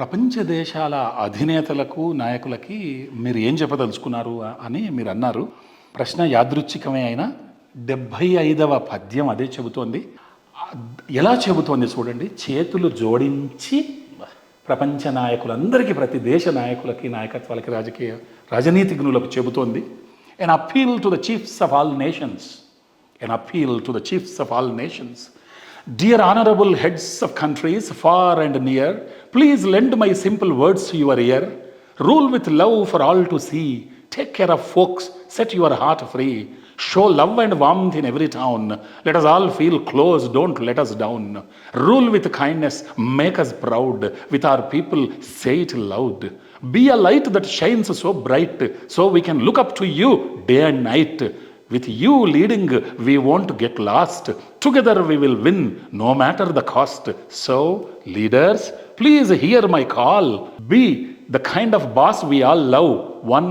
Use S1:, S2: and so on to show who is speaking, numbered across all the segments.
S1: ప్రపంచ దేశాల అధినేతలకు, నాయకులకి మీరు ఏం చెప్పదలుచుకున్నారు అని మీరన్నారు. ప్రశ్న యాదృచ్ఛికమే అయినా 75వ పద్యం అదే చెబుతోంది. ఎలా చెబుతోంది చూడండి. చేతులు జోడించి ప్రపంచ నాయకులందరికీ, ప్రతి దేశ నాయకులకి, నాయకత్వాలకి, రాజనీతిజ్ఞులకు చెబుతోంది. An appeal to the chiefs of all nations. An appeal to the chiefs of all nations. Dear honorable heads of countries far and near, please lend my simple words to your ear. Rule with love for all to see. Take care of folks, set your heart free. Show love and warmth in every town. Let us all feel close, don't let us down. Rule with kindness, make us proud. With our people, say it loud. Be a light that shines so bright, so we can look up to you day and night. With you leading, we won't get lost. Together we will win, no matter the cost. So, leaders, please hear my call. Be the kind of boss we all love, one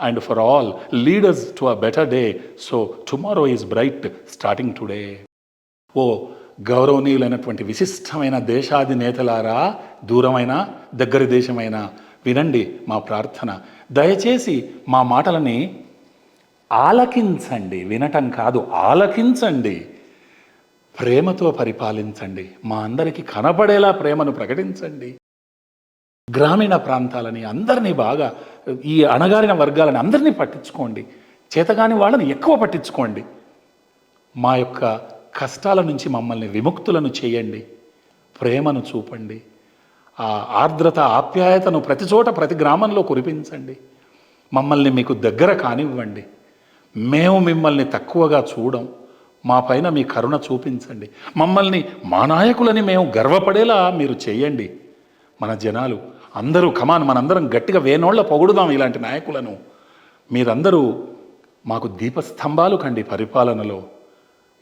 S1: and for all. Lead us to a better day. So, tomorrow is bright, starting today. ఓ గౌరవనీయులైనటువంటి విశిష్టమైన దేశాధినేతలారా, దూరమైన దగ్గరి దేశమైన, వినండి మా ప్రార్థన. దయచేసి మా మాటలని ఆలకించండి. వినటం కాదు, ఆలకించండి. ప్రేమతో పరిపాలించండి. మా అందరికీ కనపడేలా ప్రేమను ప్రకటించండి. గ్రామీణ ప్రాంతాలని అందరినీ బాగా, ఈ అణగారిన వర్గాలని అందరినీ పట్టించుకోండి. చేతగాని వాళ్ళని ఎక్కువ పట్టించుకోండి. మా యొక్క కష్టాల నుంచి మమ్మల్ని విముక్తులను చేయండి. ప్రేమను చూపండి. ఆ ఆర్ద్రత, ఆప్యాయతను ప్రతి చోట, ప్రతి గ్రామంలో కురిపించండి. మమ్మల్ని మీకు దగ్గర కానివ్వండి. మేము మిమ్మల్ని తక్కువగా చూడం. మా పైన మీ కరుణ చూపించండి. మమ్మల్ని మా నాయకులని మేము గర్వపడేలా మీరు చేయండి. మన జనాలు అందరూ కమాన్, మనందరం గట్టిగా వేనోళ్ల పొగుడుదాం ఇలాంటి నాయకులను. మీరందరూ మాకు దీపస్తంభాలు కండి పరిపాలనలో.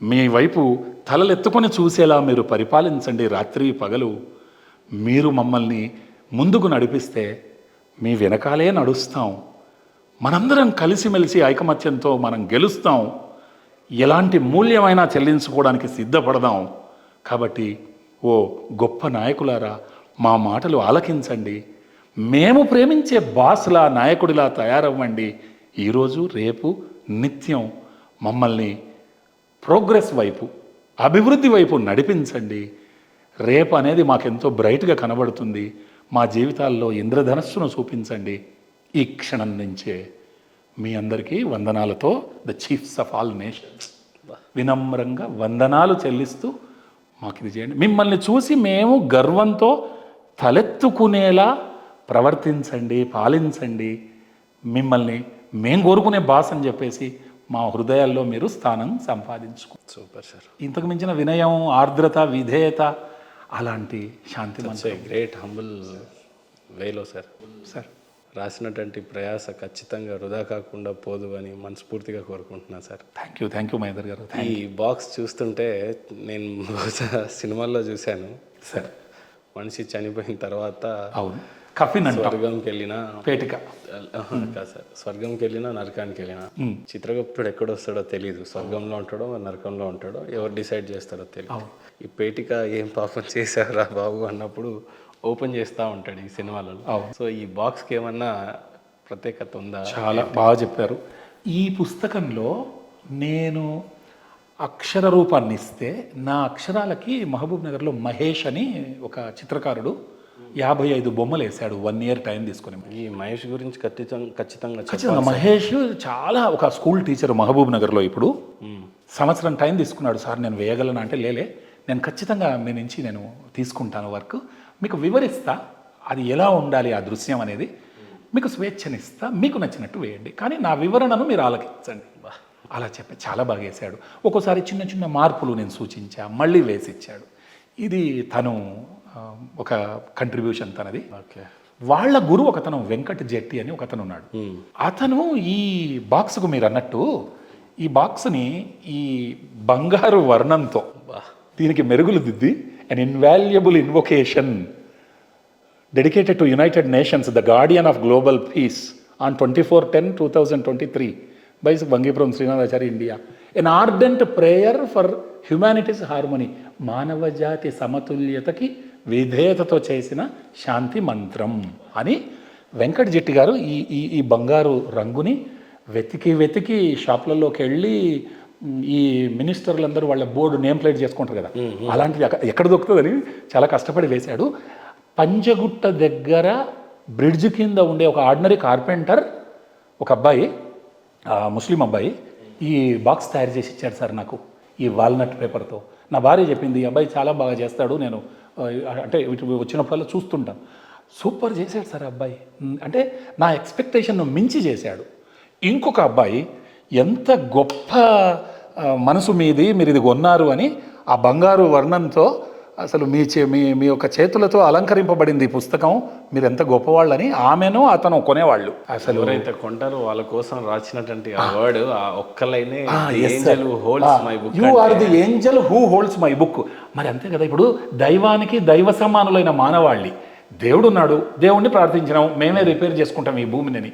S1: మీ వైపు తలలెత్తుకొని చూసేలా మీరు పరిపాలించండి రాత్రి పగలు. మీరు మమ్మల్ని ముందుకు నడిపిస్తే మీ వెనకాలే నడుస్తాం. మనందరం కలిసిమెలిసి ఐకమత్యంతో మనం గెలుస్తాం. ఎలాంటి మూల్యమైనా చెల్లించుకోవడానికి సిద్ధపడదాం. కాబట్టి ఓ గొప్ప నాయకులారా, మా మాటలు ఆలకించండి. మేము ప్రేమించే బాస్లా, నాయకుడిలా తయారవ్వండి. ఈరోజు, రేపు, నిత్యం మమ్మల్ని ప్రోగ్రెస్ వైపు, అభివృద్ధి వైపు నడిపించండి. రేపు అనేది మాకెంతో బ్రైట్గా కనబడుతుంది. మా జీవితాల్లో ఇంద్రధనస్సును చూపించండి. ఈ క్షణం నుంచే మీ అందరికీ వందనాలతో the chiefs of all nations వినమ్రంగా వందనాలు చెల్లిస్తూ మాకు ఇది చేయండి. మిమ్మల్ని చూసి మేము గర్వంతో తలెత్తుకునేలా ప్రవర్తించండి, పాలించండి. మిమ్మల్ని మేము కోరుకునే బాస్ అని చెప్పేసి మా హృదయాల్లో మీరు స్థానం సంపాదించుకో.
S2: Super sir.
S1: ఇంతకు మించిన వినయం, ఆర్ద్రత, విధేయత, అలాంటి శాంతి
S2: గ్రేట్ హంబుల్ వేలో సార్
S1: సార్
S2: రాసినటువంటి ప్రయాస ఖచ్చితంగా వృధా కాకుండా పోదు అని మనస్ఫూర్తిగా కోరుకుంటున్నాను సార్.
S1: థ్యాంక్ యూ మహేందర్ గారు.
S2: ఈ బాక్స్ చూస్తుంటే నేను సినిమాల్లో చూశాను
S1: సార్.
S2: మనిషి చనిపోయిన తర్వాత
S1: అవును, కఫిన్ అంటాం,
S2: స్వర్గంకి వెళ్ళినా
S1: పేటిక
S2: కాదు సార్, స్వర్గంకి వెళ్ళినా నరకానికి వెళ్ళినా చిత్రగుప్తుడు ఎక్కడొస్తాడో తెలియదు. స్వర్గంలో ఉంటాడో నరకంలో ఉంటాడో ఎవరు డిసైడ్ చేస్తారో తెలియదు. ఈ పేటిక ఏం పాపం చేశారా బాబు అన్నప్పుడు ఓపెన్ చేస్తూ ఉంటాడు ఈ సినిమాలలో. సో ఈ బాక్స్కి ఏమన్నా ప్రత్యేకత ఉందా?
S1: చాలా బాగా చెప్పారు. ఈ పుస్తకంలో నేను అక్షర రూపాన్ని ఇస్తే, నా అక్షరాలకి మహబూబ్ నగర్లో మహేష్ అని ఒక చిత్రకారుడు 55 బొమ్మలు వేశాడు 1 year టైం తీసుకుని.
S2: ఈ మహేష్ గురించి ఖచ్చితంగా
S1: మహేష్ చాలా ఒక స్కూల్ టీచర్ మహబూబ్ నగర్లో. ఇప్పుడు సంవత్సరం టైం తీసుకున్నాడు. సార్ నేను వేయగలను అంటే, లేలే నేను ఖచ్చితంగా మీ నుంచి నేను తీసుకుంటాను వర్క్, మీకు వివరిస్తా అది ఎలా ఉండాలి ఆ దృశ్యం అనేది, మీకు స్వేచ్ఛనిస్తా, మీకు నచ్చినట్టు వేయండి, కానీ నా వివరణను మీరు ఆలకించండి అలా చెప్పి చాలా బాగా వేశాడు. ఒక్కోసారి చిన్న చిన్న మార్పులు నేను సూచించా, మళ్ళీ వేసిచ్చాడు. ఇది తను ఒక కంట్రిబ్యూషన్ తనది. వాళ్ళ గురువు ఒకతను వెంకట్ జెట్టి అని ఒకతను ఉన్నాడు. అతను ఈ బాక్స్కు మీరు అన్నట్టు ఈ బాక్స్ని ఈ బంగారు వర్ణంతో దీనికి మెరుగులు దిద్ది an invaluable invocation dedicated to United Nations, the guardian of global peace, on 24/10/2023 by Bangipuram Srinathacharya, India. An ardent prayer for humanity's harmony, మానవ జాతి సమతుల్యతకి విధేయతతో చేసిన శాంతి మంత్రం అని వెంకట్ జెట్టి గారు ఈ ఈ ఈ బంగారు రంగుని వెతికి వెతికి షాపులలోకి వెళ్ళి ఈ మినిస్టర్లందరూ వాళ్ళ బోర్డు నేమ్ ప్లేట్ చేసుకుంటారు కదా, అలాంటిది ఎక్కడ దొరుకుతుందని చాలా కష్టపడి వేశాడు. పంజగుట్ట దగ్గర బ్రిడ్జ్ కింద ఉండే ఒక ఆర్డినరీ కార్పెంటర్ ఒక అబ్బాయి, ముస్లిం అబ్బాయి, ఈ బాక్స్ తయారు చేసి ఇచ్చాడు సార్ నాకు ఈ వాల్నట్ పేపర్తో. నా భార్య చెప్పింది, ఈ అబ్బాయి చాలా బాగా చేస్తాడు, నేను అంటే ఇటు వచ్చినప్పుడల్లా చూస్తుంటాను. సూపర్ చేశాడు సార్ అబ్బాయి, అంటే నా ఎక్స్పెక్టేషన్ మించి చేశాడు. ఇంకొక అబ్బాయి ఎంత గొప్ప మనసు మీది, మీరు ఇది కొన్నారు అని ఆ బంగారు వర్ణంతో అసలు మీ యొక్క చేతులతో అలంకరింపబడింది ఈ పుస్తకం, మీరు ఎంత గొప్పవాళ్ళని ఆమెను అతను కొనేవాళ్ళు. అసలు
S2: ఎవరైతే కొంటారో వాళ్ళ కోసం రాసినటువంటి ఆ వర్డ్, ఆ ఒక్క లైనే angel who holds my book,
S1: you are the angel who holds my book. మరి అంతే కదా, ఇప్పుడు దైవానికి దైవ సమానులైన మానవాళి, దేవుడు ఉన్నాడు, దేవుణ్ణి ప్రార్థించినాం, మేమే రిపేర్ చేసుకుంటాం ఈ భూమిని.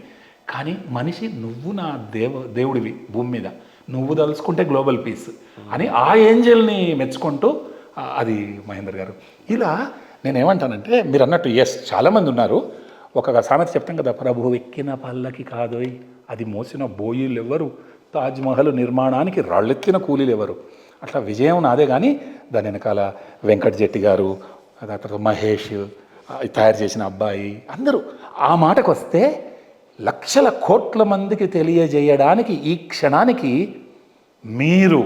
S1: కానీ మనిషి, నువ్వు నా దేవుడివి భూమి మీద, నువ్వు తలుచుకుంటే గ్లోబల్ పీస్ అని ఆ ఏంజెల్ని మెచ్చుకుంటూ అది మహేందర్ గారు. ఇలా నేనేమంటానంటే మీరు అన్నట్టు చాలామంది ఉన్నారు. ఒక సామెత చెప్తాం కదా, ప్రభు ఎక్కిన పల్లకి కాదోయ్ అది మోసిన బోయిలు ఎవరు, తాజ్మహల్ నిర్మాణానికి రాళ్ళెత్తిన కూలీలు ఎవరు. అట్లా విజయం నాదే, కానీ దాని వెనకాల వెంకట్ జెట్టి గారు, తర్వాత మహేష్ తయారు చేసిన అబ్బాయి, అందరూ. ఆ మాటకు వస్తే లక్షల కోట్ల మందికి తెలియజేయడానికి ఈ క్షణానికి మీరు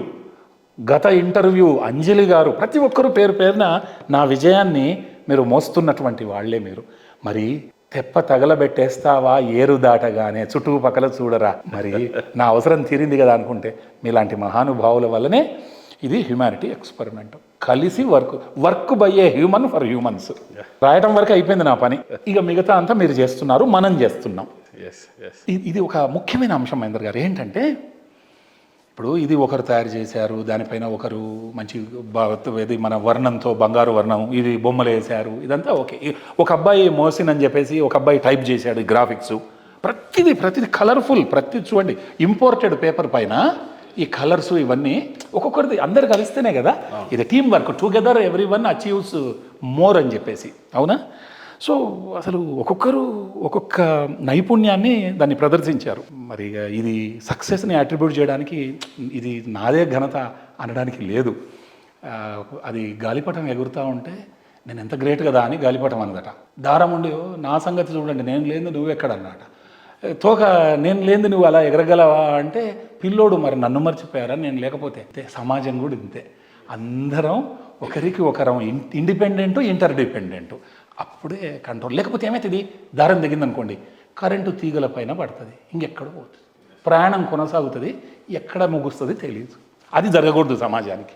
S1: గత ఇంటర్వ్యూ అంజలి గారు, ప్రతి ఒక్కరూ పేరు పేరున నా విజయాన్ని మీరు మోస్తున్నటువంటి వాళ్లే మీరు. మరి తెప్ప తగలబెట్టేస్తావా ఏరు దాటగానే, చుట్టుపక్కల చూడరా, మరి నా అవసరం తీరింది కదా అనుకుంటే మీలాంటి మహానుభావుల వల్లనే ఇది హ్యుమానిటీ ఎక్స్పెరిమెంట్. కలిసి work by a human for humans. రాయటం వరకు అయిపోయింది నా పని, ఇక మిగతా అంతా మీరు చేస్తున్నారు, మనం చేస్తున్నాం. ఇది ఒక ముఖ్యమైన అంశం మహేందర్ గారు. ఏంటంటే ఇప్పుడు ఇది ఒకరు తయారు చేశారు, దానిపైన ఒకరు మంచి ఇది మన వర్ణంతో, బంగారు వర్ణం, ఇది బొమ్మలు వేశారు, ఇదంతా ఓకే. ఒక అబ్బాయి మోసిన్ అని చెప్పేసి ఒక అబ్బాయి టైప్ చేశాడు గ్రాఫిక్స్, ప్రతిదీ కలర్ఫుల్, ప్రతిదీ చూడండి. ఇంపోర్టెడ్ పేపర్ పైన ఈ కలర్స్ ఇవన్నీ ఒక్కొక్కరిది అందరు కలిస్తేనే కదా ఇది team work, together every one achieves more అని చెప్పేసి, అవునా? సో అసలు ఒక్కొక్కరు ఒక్కొక్క నైపుణ్యాన్ని దాన్ని ప్రదర్శించారు. మరి ఇది సక్సెస్ని అట్రిబ్యూట్ చేయడానికి ఇది నాదే ఘనత అనడానికి లేదు. అది గాలిపటం ఎగురుతూ ఉంటే నేను ఎంత గ్రేట్ కదా అని గాలిపటం అన్నదట. దారం ఉండి నా సంగతి చూడండి, నేను లేదు నువ్వెక్కడన్నట. తోక నేను లేదు నువ్వు అలా ఎగరగలవా అంటే పిల్లోడు మరి నన్ను మర్చిపోయారా నేను లేకపోతే. సమాజం కూడా ఇంతే, అందరం ఒకరికి ఒకరం ఇండిపెండెంటు ఇంటర్ డిపెండెంటు, అప్పుడే కంట్రోల్. లేకపోతే ఏమవుతుంది, దారం దిగిందనుకోండి కరెంటు తీగల పైన పడుతుంది, ఇంకెక్కడ పోతుంది, ప్రయాణం కొనసాగుతుంది, ఎక్కడ ముగుస్తుంది తెలియదు. అది జరగకూడదు సమాజానికి.